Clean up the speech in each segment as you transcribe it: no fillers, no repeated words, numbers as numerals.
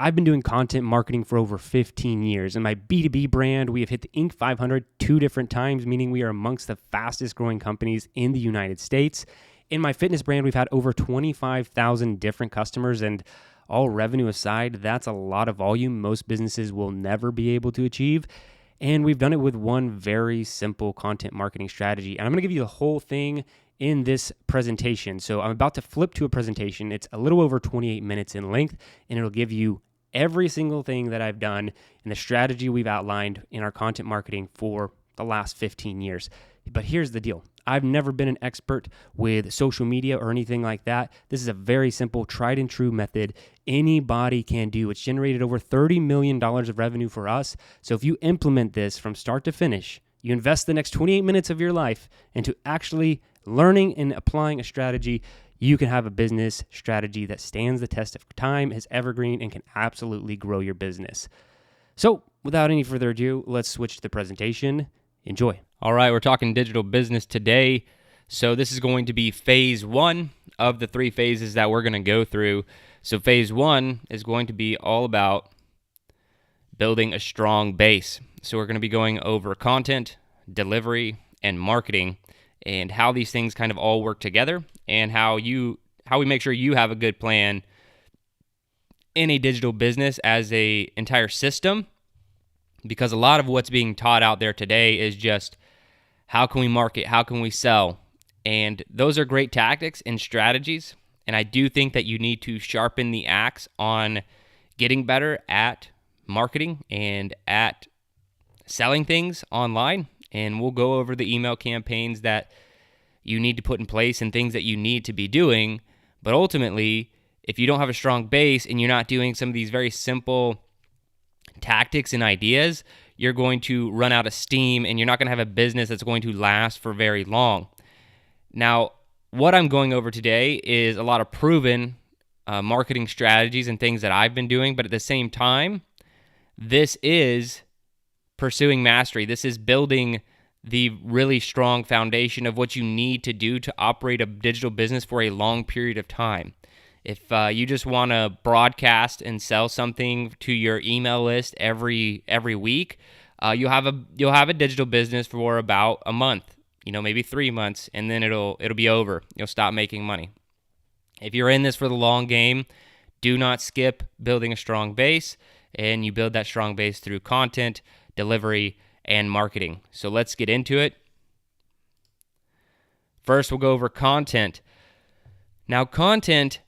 I've been doing content marketing for over 15 years. In my B2B brand, we have hit the Inc. 500 2 different times, meaning we are amongst the fastest growing companies in the United States. In my fitness brand, we've had over 25,000 different customers, and all revenue aside, that's a lot of volume most businesses will never be able to achieve. And we've done it with one very simple content marketing strategy. And I'm going to give you the whole thing in this presentation. So I'm about to flip to a presentation. It's a little over 28 minutes in length, and it'll give you every single thing that I've done and the strategy we've outlined in our content marketing for the last 15 years. But here's the deal. I've never been an expert with social media or anything like that. This is a very simple, tried and true method anybody can do. It's generated over $30 million of revenue for us. So if you implement this from start to finish, you invest the next 28 minutes of your life into actually learning and applying a strategy, you can have a business strategy that stands the test of time, is evergreen, and can absolutely grow your business. So without any further ado, let's switch to the presentation. Enjoy. All right, we're talking digital business today. So this is going to be phase one of the 3 phases that we're going to go through. So phase one is going to be all about building a strong base. So we're going to be going over content, delivery, and marketing, and how these things kind of all work together, and how we make sure you have a good plan in a digital business as a entire system. Because a lot of what's being taught out there today is just how can we market, how can we sell, and those are great tactics and strategies. And I do think that you need to sharpen the axe on getting better at marketing and at selling things online. And we'll go over the email campaigns that you need to put in place and things that you need to be doing. But ultimately, if you don't have a strong base and you're not doing some of these very simple tactics and ideas, you're going to run out of steam and you're not going to have a business that's going to last for very long. Now, what I'm going over today is a lot of proven marketing strategies and things that I've been doing, but at the same time, this is pursuing mastery. This is building the really strong foundation of what you need to do to operate a digital business for a long period of time. If you just want to broadcast and sell something to your email list every week, you'll have a digital business for about a month, maybe 3 months, and then it'll be over. You'll stop making money. If you're in this for the long game, do not skip building a strong base, and you build that strong base through content, delivery, and marketing. So let's get into it. First, we'll go over content. Now, content,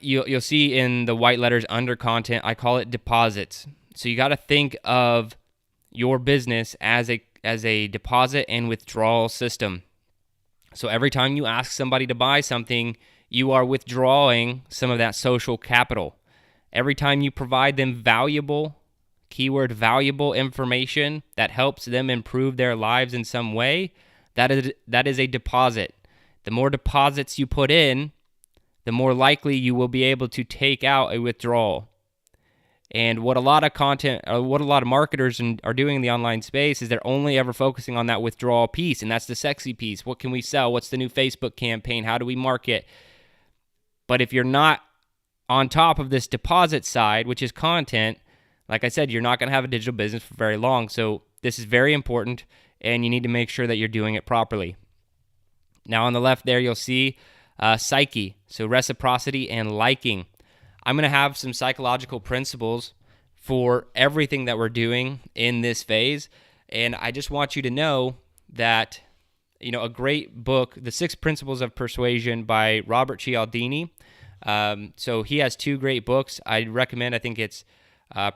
you'll see in the white letters under content, I call it deposits. So you got to think of your business as a deposit and withdrawal system. So every time you ask somebody to buy something, you are withdrawing some of that social capital. Every time you provide them valuable, keyword valuable information that helps them improve their lives in some way, that is a deposit. The more deposits you put in, the more likely you will be able to take out a withdrawal. And what a lot of marketers are doing in the online space is they're only ever focusing on that withdrawal piece, and that's the sexy piece. What can we sell? What's the new Facebook campaign? How do we market? But if you're not on top of this deposit side, which is content, like I said, you're not going to have a digital business for very long. So this is very important, and you need to make sure that you're doing it properly. Now on the left there, you'll see psyche, so reciprocity and liking. I'm going to have some psychological principles for everything that we're doing in this phase, and I just want you to know that, a great book, The 6 Principles of Persuasion by Robert Cialdini. So he has 2 great books. I recommend, I think it's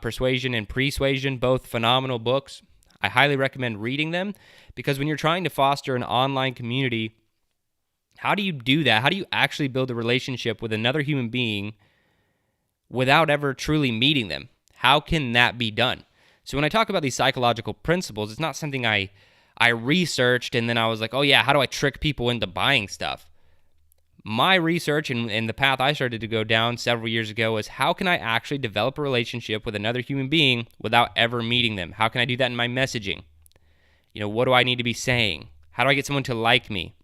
Persuasion and Persuasion, both phenomenal books. I highly recommend reading them because when you're trying to foster an online community, how do you do that? How do you actually build a relationship with another human being without ever truly meeting them? How can that be done? So when I talk about these psychological principles, it's not something I researched and then I was like, oh yeah, how do I trick people into buying stuff? My research and the path I started to go down several years ago was how can I actually develop a relationship with another human being without ever meeting them? How can I do that in my messaging? What do I need to be saying? How do I get someone to like me?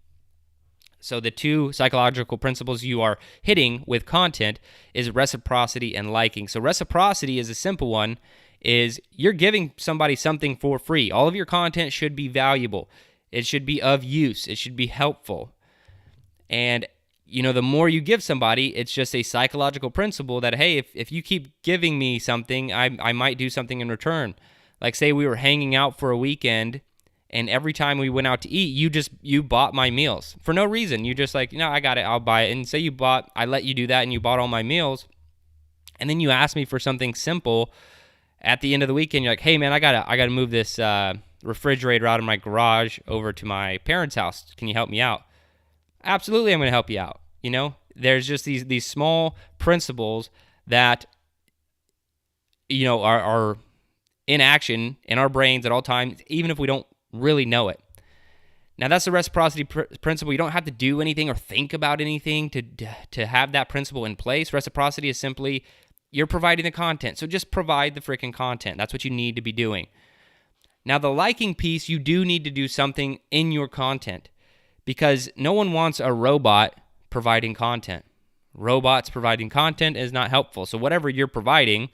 So the two psychological principles you are hitting with content is reciprocity and liking. So reciprocity is a simple one, is you're giving somebody something for free. All of your content should be valuable. It should be of use. It should be helpful. And the more you give somebody, it's just a psychological principle that, hey, if you keep giving me something, I might do something in return. Like say we were hanging out for a weekend, and every time we went out to eat, you bought my meals for no reason. You just like, I got it, I'll buy it. And say I let you do that and you bought all my meals. And then you asked me for something simple at the end of the weekend. You're like, hey man, I gotta move this refrigerator out of my garage over to my parents' house. Can you help me out? Absolutely, I'm going to help you out. There's just these small principles that are in action in our brains at all times, even if we don't really know it. Now, that's the reciprocity principle. You don't have to do anything or think about anything to have that principle in place. Reciprocity is simply you're providing the content, so just provide the freaking content. That's what you need to be doing. Now, the liking piece, you do need to do something in your content, because no one wants a robot providing content. Robots providing content is not helpful. So whatever you're providing,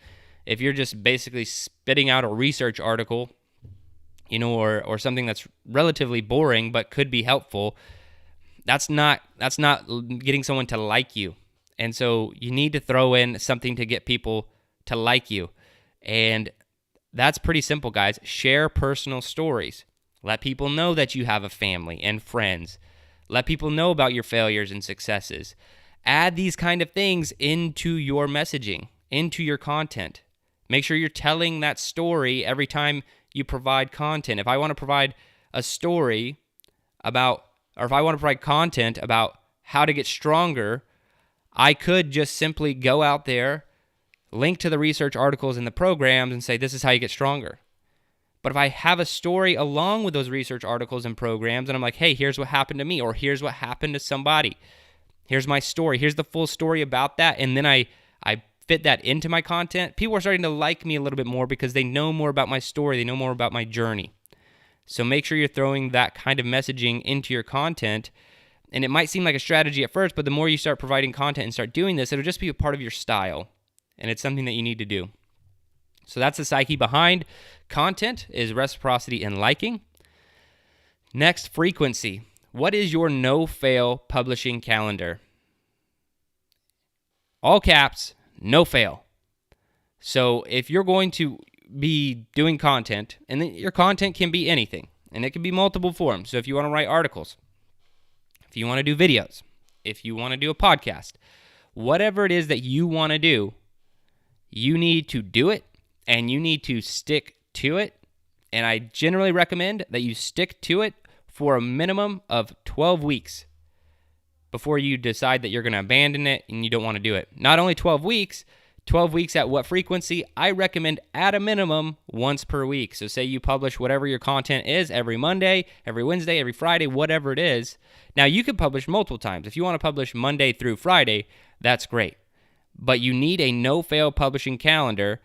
if you're just basically spitting out a research article, or something that's relatively boring but could be helpful, that's not getting someone to like you. And so you need to throw in something to get people to like you. And that's pretty simple, guys. Share personal stories. Let people know that you have a family and friends. Let people know about your failures and successes. Add these kind of things into your messaging, into your content. Make sure you're telling that story every time you provide content. If I want to provide a story about, or if I want to provide content about how to get stronger, I could just simply go out there, link to the research articles and the programs and say, this is how you get stronger. But if I have a story along with those research articles and programs, and I'm like, hey, here's what happened to me, or here's what happened to somebody. Here's my story. Here's the full story about that. And then I fit that into my content. People are starting to like me a little bit more because they know more about my story. They know more about my journey. So make sure you're throwing that kind of messaging into your content. And it might seem like a strategy at first, but the more you start providing content and start doing this, it'll just be a part of your style. And it's something that you need to do. So that's the psyche behind content, is reciprocity and liking. Next, frequency. What is your no-fail publishing calendar? All caps, no fail. So if you're going to be doing content, and your content can be anything, and it can be multiple forms. So if you want to write articles, if you want to do videos, if you want to do a podcast, whatever it is that you want to do, you need to do it, and you need to stick to it. And I generally recommend that you stick to it for a minimum of 12 weeks before you decide that you're going to abandon it and you don't want to do it. Not only 12 weeks at what frequency? I recommend at a minimum once per week. So say you publish whatever your content is every Monday, every Wednesday, every Friday, whatever it is. Now you could publish multiple times. If you want to publish Monday through Friday, that's great. But you need a no-fail publishing calendar.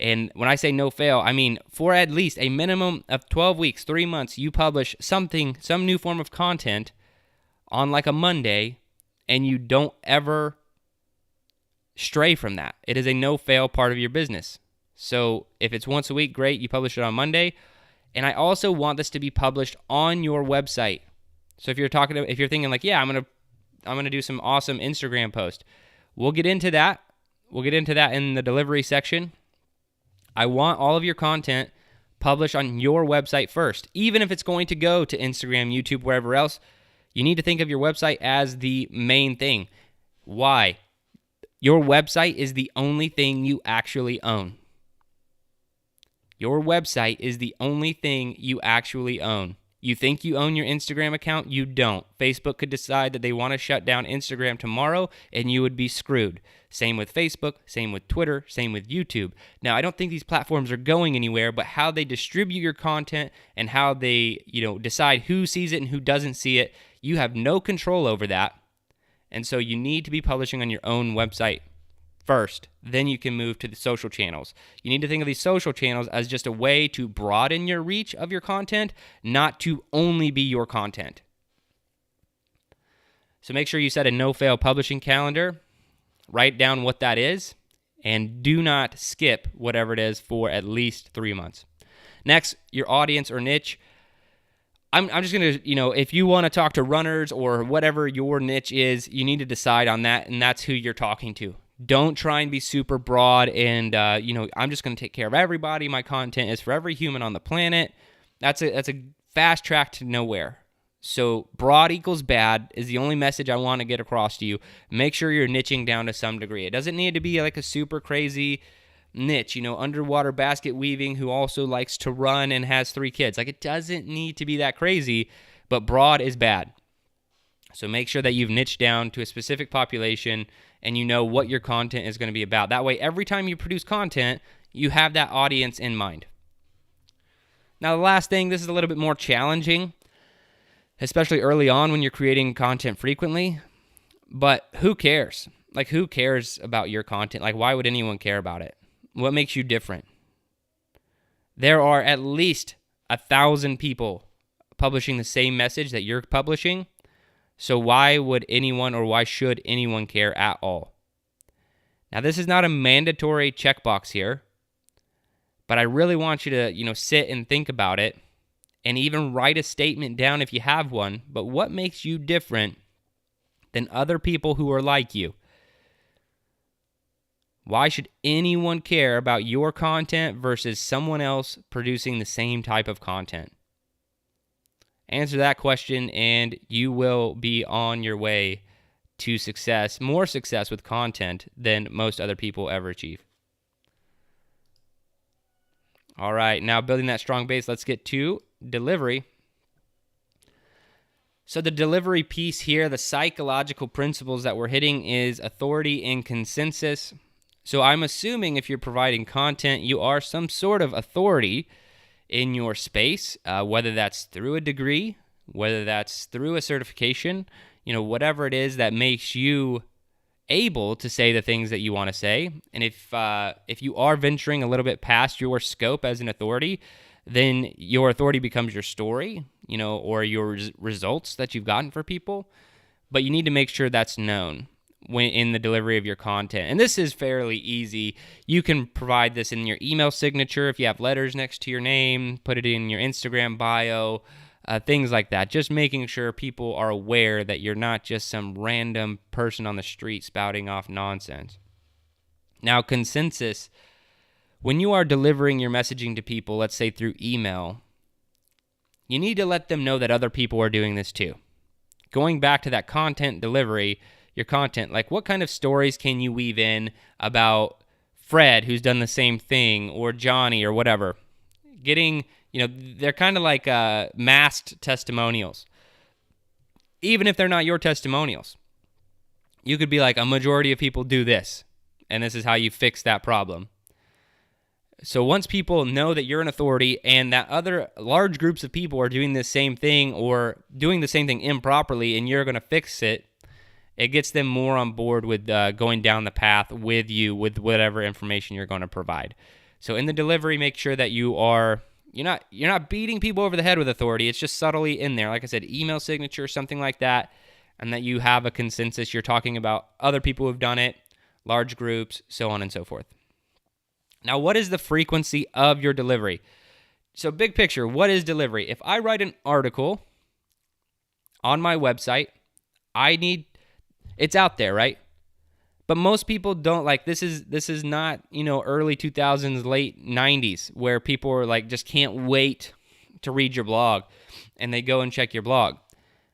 And when I say no fail, I mean for at least a minimum of 12 weeks, 3 months, you publish something, some new form of content on like a Monday, and you don't ever stray from that. It is a no-fail part of your business. So if it's once a week, great, you publish it on Monday. And I also want this to be published on your website. So if you're thinking like, yeah, I'm gonna do some awesome Instagram post, we'll get into that. We'll get into that in the delivery section. I want all of your content published on your website first. Even if it's going to go to Instagram, YouTube, wherever else, you need to think of your website as the main thing. Why? Your website is the only thing you actually own. Your website is the only thing you actually own. You think you own your Instagram account? You don't. Facebook could decide that they want to shut down Instagram tomorrow, and you would be screwed. Same with Facebook, same with Twitter, same with YouTube. Now, I don't think these platforms are going anywhere, but how they distribute your content and how they, decide who sees it and who doesn't see it, you have no control over that. And so you need to be publishing on your own website first. Then you can move to the social channels. You need to think of these social channels as just a way to broaden your reach of your content, not to only be your content. So make sure you set a no-fail publishing calendar, write down what that is, and do not skip whatever it is for at least 3 months. Next, your audience or niche. I'm just going to, if you want to talk to runners or whatever your niche is, you need to decide on that, and that's who you're talking to. Don't try and be super broad and, I'm just going to take care of everybody. My content is for every human on the planet. That's a fast track to nowhere. So broad equals bad is the only message I want to get across to you. Make sure you're niching down to some degree. It doesn't need to be like a super crazy niche, underwater basket weaving who also likes to run and has 3 kids. Like, it doesn't need to be that crazy, but broad is bad. So make sure that you've niched down to a specific population and you know what your content is going to be about. That way, every time you produce content, you have that audience in mind. Now, the last thing, this is a little bit more challenging, especially early on when you're creating content frequently, but who cares? Like, who cares about your content? Like, why would anyone care about it? What makes you different? There are at least 1,000 people publishing the same message that you're publishing, so why would anyone or why should anyone care at all? Now, this is not a mandatory checkbox here, but I really want you to, sit and think about it and even write a statement down if you have one. But what makes you different than other people who are like you? Why should anyone care about your content versus someone else producing the same type of content? Answer that question and you will be on your way to success, more success with content than most other people ever achieve. All right, now building that strong base, let's get to delivery. So the delivery piece here, the psychological principles that we're hitting is authority and consensus. So I'm assuming if you're providing content, you are some sort of authority in your space, whether that's through a degree, whether that's through a certification, whatever it is that makes you able to say the things that you want to say. And if you are venturing a little bit past your scope as an authority, then your authority becomes your story, or your results that you've gotten for people. But you need to make sure that's known when in the delivery of your content. And this is fairly easy. You can provide this in your email signature if you have letters next to your name, put it in your Instagram bio, things like that. Just making sure people are aware that you're not just some random person on the street spouting off nonsense. Now, consensus. When you are delivering your messaging to people, let's say through email, you need to let them know that other people are doing this too. Going back to that content delivery, your content, like what kind of stories can you weave in about Fred who's done the same thing, or Johnny or whatever? Getting, they're kind of like masked testimonials. Even if they're not your testimonials, you could be like, a majority of people do this, and this is how you fix that problem. So once people know that you're an authority and that other large groups of people are doing the same thing or doing the same thing improperly and you're going to fix it, it gets them more on board with going down the path with you with whatever information you're going to provide. So in the delivery, make sure that you're not beating people over the head with authority. It's just subtly in there. Like I said, email signature, something like that, and that you have a consensus. You're talking about other people who've done it, large groups, so on and so forth. Now, what is the frequency of your delivery? So big picture, what is delivery? If I write an article on my website, it's out there, right? But most people don't, like, this is not, early 2000s, late 90s, where people are like, just can't wait to read your blog, and they go and check your blog.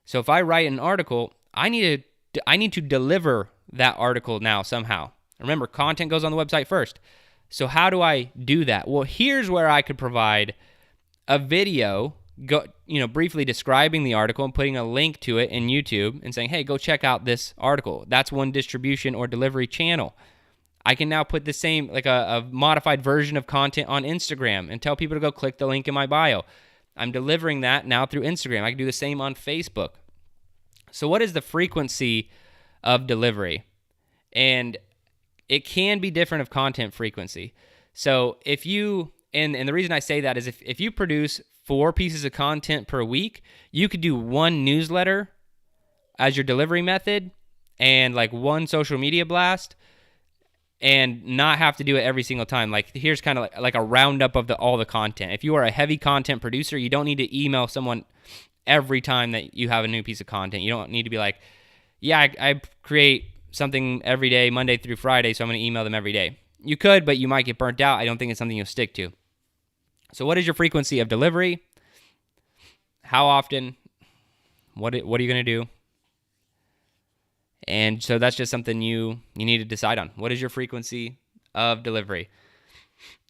So if I write an article, I need to deliver that article now somehow. Remember, content goes on the website first. So how do I do that? Well, here's where I could provide a video, briefly describing the article and putting a link to it in YouTube and saying, hey, go check out this article. That's one distribution or delivery channel. I can now put the same, like a modified version of content on Instagram and tell people to go click the link in my bio. I'm delivering that now through Instagram. I can do the same on Facebook. So what is the frequency of delivery? And it can be different of content frequency. So if you, and the reason I say that is if you produce 4 pieces of content per week, you could do one newsletter as your delivery method and like one social media blast and not have to do it every single time. Like here's kind of like a roundup of all the content. If you are a heavy content producer, you don't need to email someone every time that you have a new piece of content. You don't need to be like, yeah, I create something every day, Monday through Friday, so I'm going to email them every day. You could, but you might get burnt out. I don't think it's something you'll stick to. So what is your frequency of delivery? How often? What are you going to do? And so that's just something you need to decide on. What is your frequency of delivery?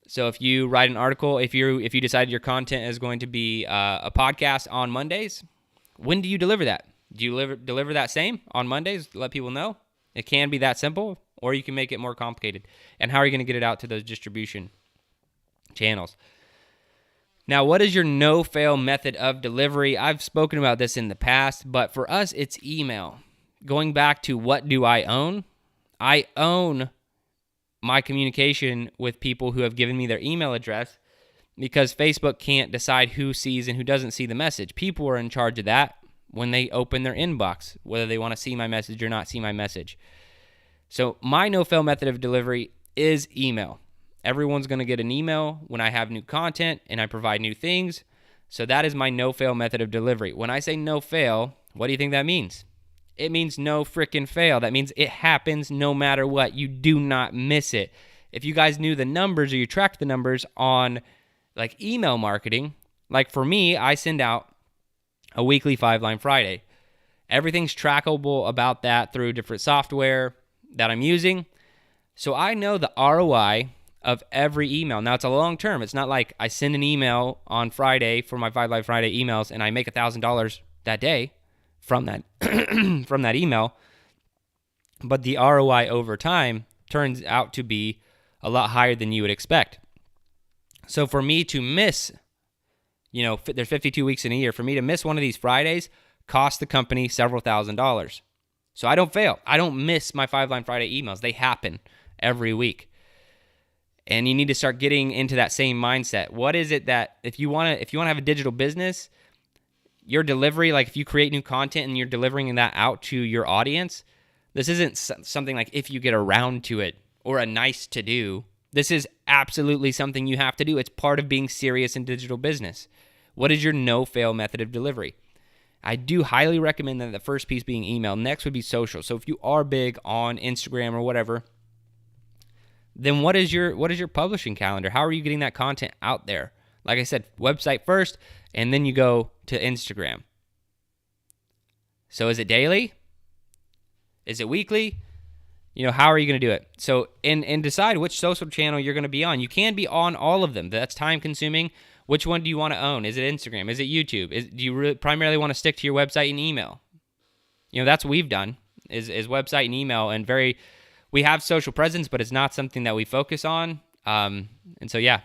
So if you write an article, if you decide your content is going to be a podcast on Mondays, when do you deliver that? Do you deliver that same on Mondays? Let people know. It can be that simple, or you can make it more complicated. And how are you going to get it out to those distribution channels? Now, what is your no-fail method of delivery? I've spoken about this in the past, but for us, it's email. Going back to what do I own? I own my communication with people who have given me their email address because Facebook can't decide who sees and who doesn't see the message. People are in charge of that when they open their inbox, whether they want to see my message or not see my message. So my no-fail method of delivery is email. Everyone's going to get an email when I have new content and I provide new things. So that is my no-fail method of delivery. When I say no-fail, what do you think that means? It means no freaking fail. That means it happens no matter what. You do not miss it. If you guys knew the numbers or you tracked the numbers on like email marketing, like for me, I send out a weekly 5-line Friday. Everything's trackable about that through different software that I'm using. So I know the ROI of every email. Now, it's a long term. It's not like I send an email on Friday for my 5-Live Friday emails and I make $1,000 that day from that from that email. But the ROI over time turns out to be a lot higher than you would expect. So for me to miss, there's 52 weeks in a year. For me to miss one of these Fridays costs the company several $1,000s. So I don't fail. I don't miss my 5-Line Friday emails. They happen every week. And you need to start getting into that same mindset. What is it that if you want to have a digital business, your delivery, like if you create new content and you're delivering that out to your audience, this isn't something like if you get around to it or a nice to do. This is absolutely something you have to do. It's part of being serious in digital business. What is your no-fail method of delivery? I do highly recommend that the first piece being email. Next would be social. So if you are big on Instagram or whatever, then what is your publishing calendar? How are you getting that content out there? Like I said, website first, and then you go to Instagram. So is it daily? Is it weekly? How are you going to do it? So, and decide which social channel you're going to be on. You can be on all of them. That's time consuming. Which one do you want to own? Is it Instagram? Is it YouTube? Do you really primarily want to stick to your website and email? That's what we've done is website and email, and we have social presence, but it's not something that we focus on. And so, yeah,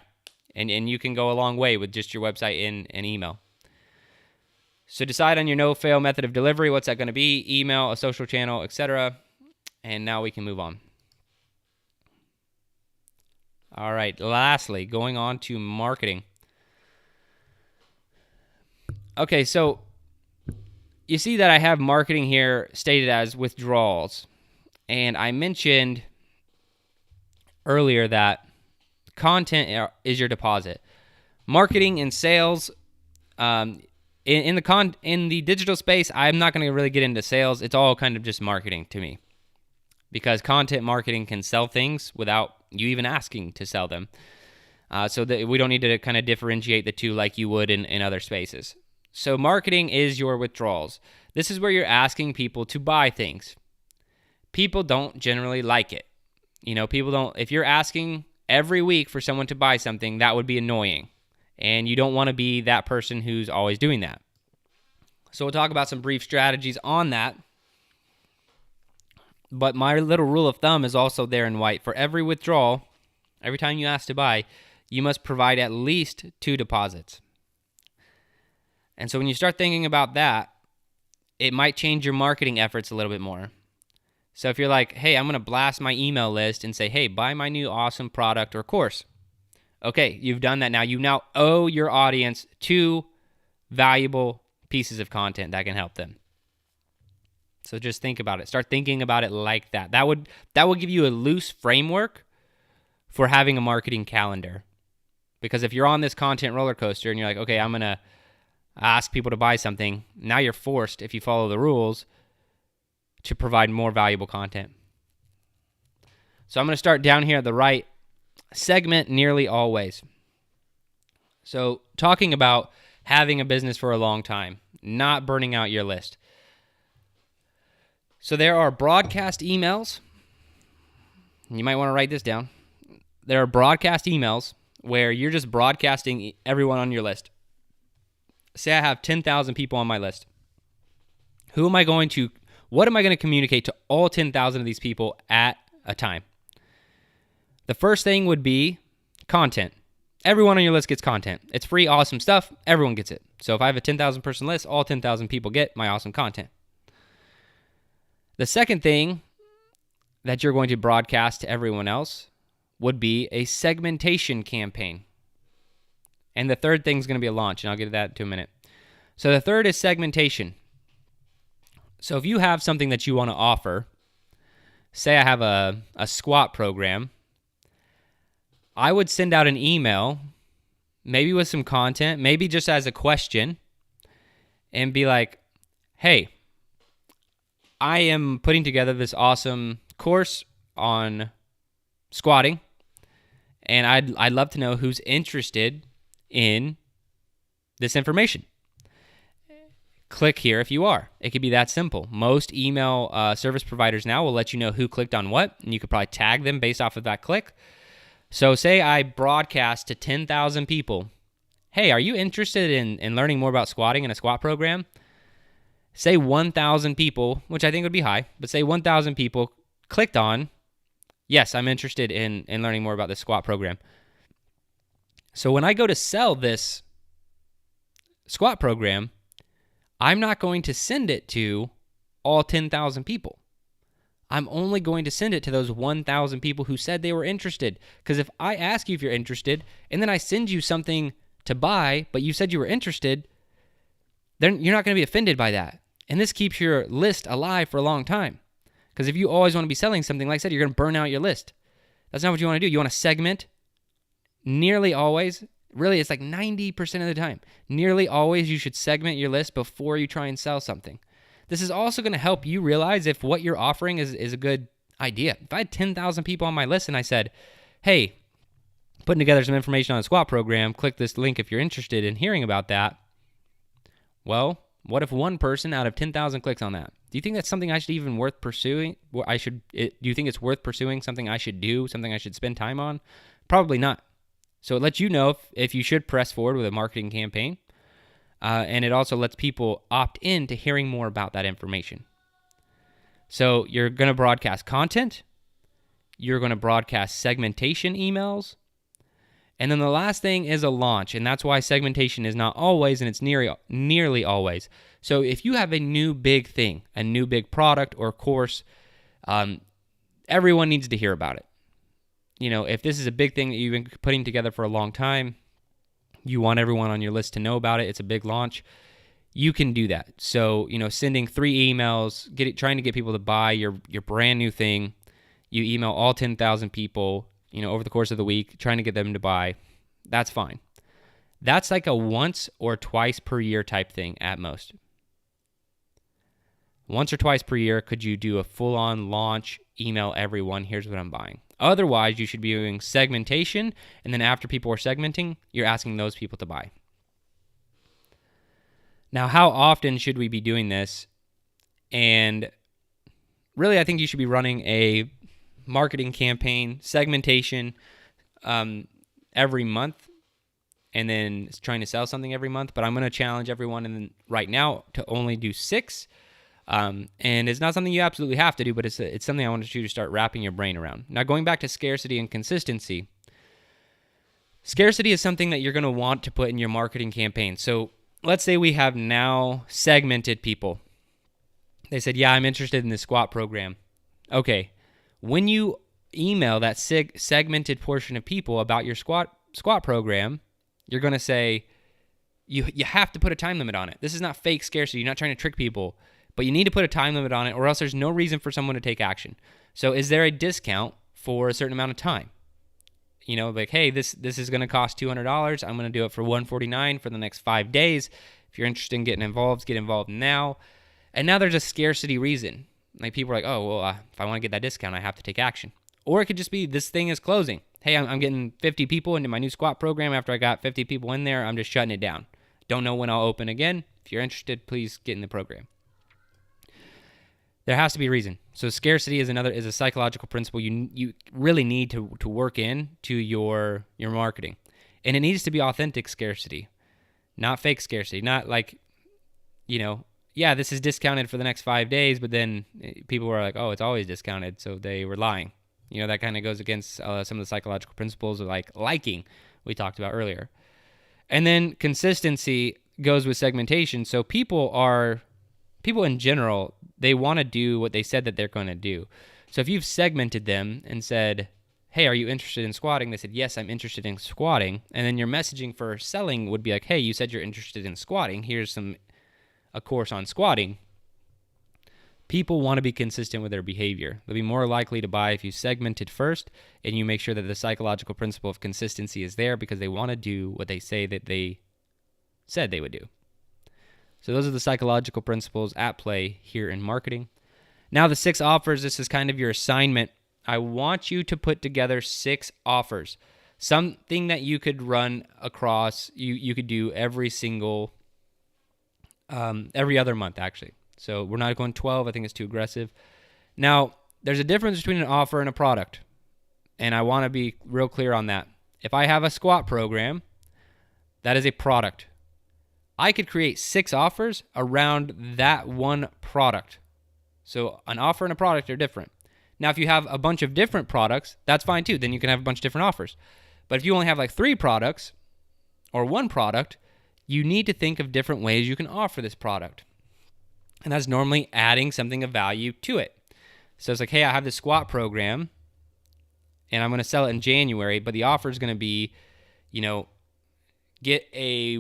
and you can go a long way with just your website and email. So decide on your no-fail method of delivery. What's that going to be? Email, a social channel, etc. And now we can move on. All right, lastly, going on to marketing. Okay, so you see that I have marketing here stated as withdrawals. And I mentioned earlier that content is your deposit. Marketing and sales, in the digital space, I'm not going to really get into sales. It's all kind of just marketing to me, because content marketing can sell things without you even asking to sell them. So that we don't need to kind of differentiate the two like you would in other spaces. So marketing is your withdrawals. This is where you're asking people to buy things. People don't generally like it. People don't, if you're asking every week for someone to buy something, that would be annoying. And you don't want to be that person who's always doing that. So we'll talk about some brief strategies on that. But my little rule of thumb is also there in white. For every withdrawal, every time you ask to buy, you must provide at least 2 deposits. And so when you start thinking about that, it might change your marketing efforts a little bit more. So if you're like, hey, I'm going to blast my email list and say, hey, buy my new awesome product or course. Okay, you've done that now. You now owe your audience 2 valuable pieces of content that can help them. So just think about it. Start thinking about it like that. That would give you a loose framework for having a marketing calendar. Because if you're on this content roller coaster and you're like, okay, I'm going to ask people to buy something, now you're forced, if you follow the rules, to provide more valuable content. So I'm going to start down here at the right. Segment nearly always. So talking about having a business for a long time, not burning out your list. So there are broadcast emails. You might want to write this down. There are broadcast emails where you're just broadcasting everyone on your list. Say I have 10,000 people on my list. What am I going to communicate to all 10,000 of these people at a time? The first thing would be content. Everyone on your list gets content. It's free, awesome stuff. Everyone gets it. So if I have a 10,000 person list, all 10,000 people get my awesome content. The second thing that you're going to broadcast to everyone else would be a segmentation campaign. And the third thing is going to be a launch, and I'll get to that in a minute. So the third is segmentation. So if you have something that you want to offer, say I have a squat program, I would send out an email, maybe with some content, maybe just as a question, and be like, hey, I am putting together this awesome course on squatting, and I'd love to know who's interested in this information. Click here if you are. It could be that simple. Most email service providers now will let you know who clicked on what, and you could probably tag them based off of that click. So say I broadcast to 10,000 people, hey, are you interested in learning more about squatting in a squat program? Say 1,000 people, which I think would be high, but say 1,000 people clicked on, yes, I'm interested in learning more about this squat program. So when I go to sell this squat program, I'm not going to send it to all 10,000 people. I'm only going to send it to those 1,000 people who said they were interested. Because if I ask you if you're interested, and then I send you something to buy, but you said you were interested, then you're not going to be offended by that. And this keeps your list alive for a long time. Because if you always want to be selling something, like I said, you're going to burn out your list. That's not what you want to do. You want to segment nearly always. Really, it's like 90% of the time. Nearly always you should segment your list before you try and sell something. This is also going to help you realize if what you're offering is a good idea. If I had 10,000 people on my list and I said, hey, putting together some information on a squat program, click this link if you're interested in hearing about that. Well, what if one person out of 10,000 clicks on that? Do you think that's something I should even worth pursuing? Do you think it's worth pursuing, something I should do, something I should spend time on? Probably not. So it lets you know if you should press forward with a marketing campaign. And it also lets people opt in to hearing more about that information. So you're going to broadcast content. You're going to broadcast segmentation emails. And then the last thing is a launch, and that's why segmentation is not always, and it's nearly always. So if you have a new big thing, a new big product or course, everyone needs to hear about it. You know, if this is a big thing that you've been putting together for a long time, you want everyone on your list to know about it, it's a big launch, you can do that. So, you know, sending 3 emails, trying to get people to buy your brand new thing. You email all 10,000 people, you know, over the course of the week, trying to get them to buy. That's fine. That's like a once or twice per year type thing at most. Once or twice per year, could you do a full-on launch, email everyone, here's what I'm buying. Otherwise, you should be doing segmentation, and then after people are segmenting, you're asking those people to buy. Now, how often should we be doing this? And really, I think you should be running a marketing campaign, segmentation every month, and then trying to sell something every month. But I'm going to challenge everyone right now to only do 6. And it's not something you absolutely have to do, but it's something I want you to start wrapping your brain around. Now, going back to scarcity and consistency, scarcity is something that you're going to want to put in your marketing campaign. So let's say we have now segmented people. They said, yeah, I'm interested in this squat program. Okay, when you email that segmented portion of people about your squat program, you're going to say, you have to put a time limit on it. This is not fake scarcity. You're not trying to trick people. But you need to put a time limit on it, or else there's no reason for someone to take action. So is there a discount for a certain amount of time? Like, hey, this is going to cost $200. I'm going to do it for $149 for the next 5 days. If you're interested in getting involved, get involved now. And now there's a scarcity reason. Like, people are like, oh, well, if I want to get that discount, I have to take action. Or it could just be this thing is closing. Hey, I'm getting 50 people into my new squat program. After I got 50 people in there, I'm just shutting it down. Don't know when I'll open again. If you're interested, please get in the program. There has to be a reason. So scarcity is a psychological principle you really need to work in to your marketing. And it needs to be authentic scarcity, not fake scarcity. Not like, this is discounted for the next 5 days, but then people were like, oh, it's always discounted, so they were lying. That kind of goes against some of the psychological principles of like liking we talked about earlier. And then consistency goes with segmentation. So people in general, they want to do what they said that they're going to do. So if you've segmented them and said, hey, are you interested in squatting? They said, yes, I'm interested in squatting. And then your messaging for selling would be like, hey, you said you're interested in squatting. Here's a course on squatting. People want to be consistent with their behavior. They'll be more likely to buy if you segment it first and you make sure that the psychological principle of consistency is there because they want to do what they say that they said they would do. So those are the psychological principles at play here in marketing. Now the 6 offers, this is kind of your assignment. I want you to put together 6 offers. Something that you could run across, you could do every other month actually. So we're not going 12, I think it's too aggressive. Now, there's a difference between an offer and a product. And I want to be real clear on that. If I have a squat program, that is a product. I could create 6 offers around that one product. So an offer and a product are different. Now, if you have a bunch of different products, that's fine too. Then you can have a bunch of different offers. But if you only have like 3 products or 1 product, you need to think of different ways you can offer this product. And that's normally adding something of value to it. So it's like, hey, I have this squat program and I'm going to sell it in January, but the offer is going to be, get a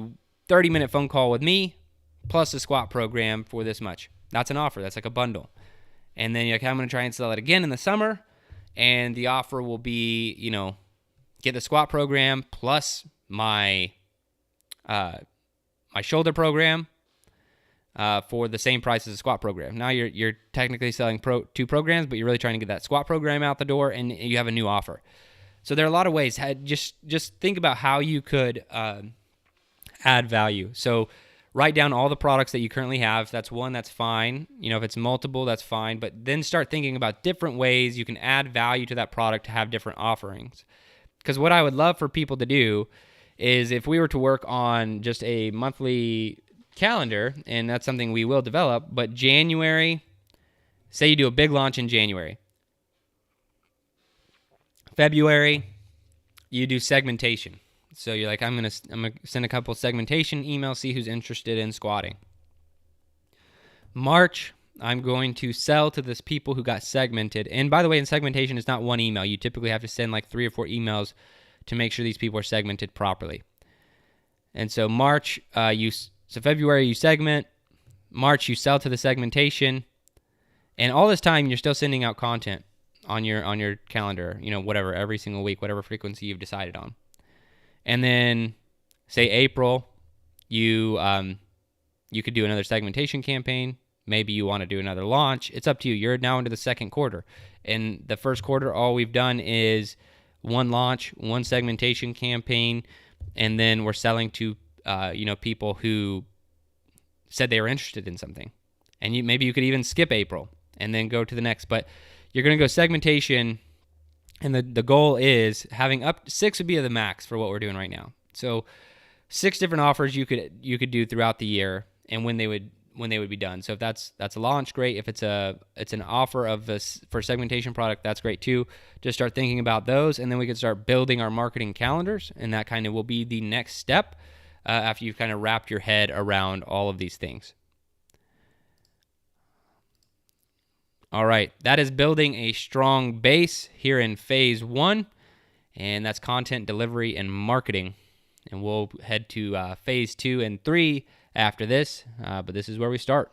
30-minute phone call with me plus a squat program for this much. That's an offer. That's like a bundle. And then you're like, I'm going to try and sell it again in the summer. And the offer will be, get the squat program plus my shoulder program for the same price as a squat program. Now you're technically selling 2 programs, but you're really trying to get that squat program out the door and you have a new offer. So there are a lot of ways. Just think about how you could add value. So write down all the products that you currently have. If that's one, that's fine. If it's multiple, that's fine. But then start thinking about different ways you can add value to that product to have different offerings. Because what I would love for people to do is if we were to work on just a monthly calendar, and that's something we will develop, but January, say you do a big launch in January. February, you do segmentation. So you're like, I'm gonna send a couple segmentation emails, see who's interested in squatting. March, I'm going to sell to this people who got segmented. And by the way, in segmentation, it's not one email. You typically have to send like 3 or 4 emails to make sure these people are segmented properly. And so February, you segment. March, you sell to the segmentation. And all this time, you're still sending out content on your calendar, whatever, every single week, whatever frequency you've decided on. And then, say April, you could do another segmentation campaign. Maybe you want to do another launch. It's up to you. You're now into the second quarter. In the first quarter, all we've done is 1 launch, 1 segmentation campaign, and then we're selling to people who said they were interested in something. And maybe you could even skip April and then go to the next. But you're going to go segmentation, and the goal is having up 6 would be the max for what we're doing right now. So 6 different offers you could do throughout the year, and when they would be done. So if that's a launch, great. If it's an offer of this for a segmentation product, that's great too. Just start thinking about those, and then we can start building our marketing calendars, and that kind of will be the next step after you've kind of wrapped your head around all of these things. All right, that is building a strong base here in phase 1, and that's content delivery and marketing. And we'll head to phase 2 and 3 after this, but this is where we start.